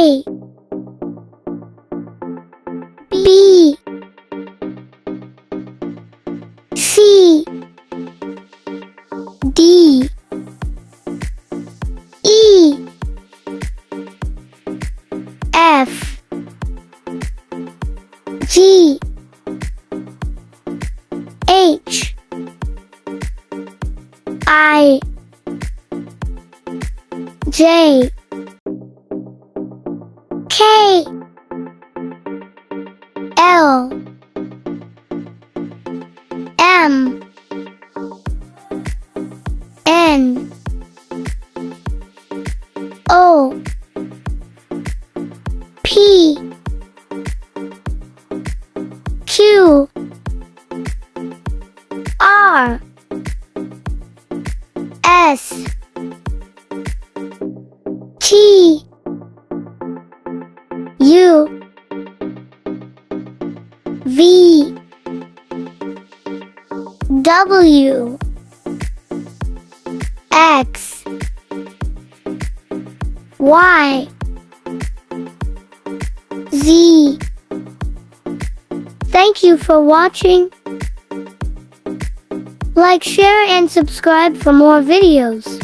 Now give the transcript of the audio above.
A, B, C, D, E, F, G, H, I, J, K, L, M, N, O, P, Q, R, S, T, U, V, W, X, Y, Z. Thank you for watching. Like, share, and subscribe for more videos.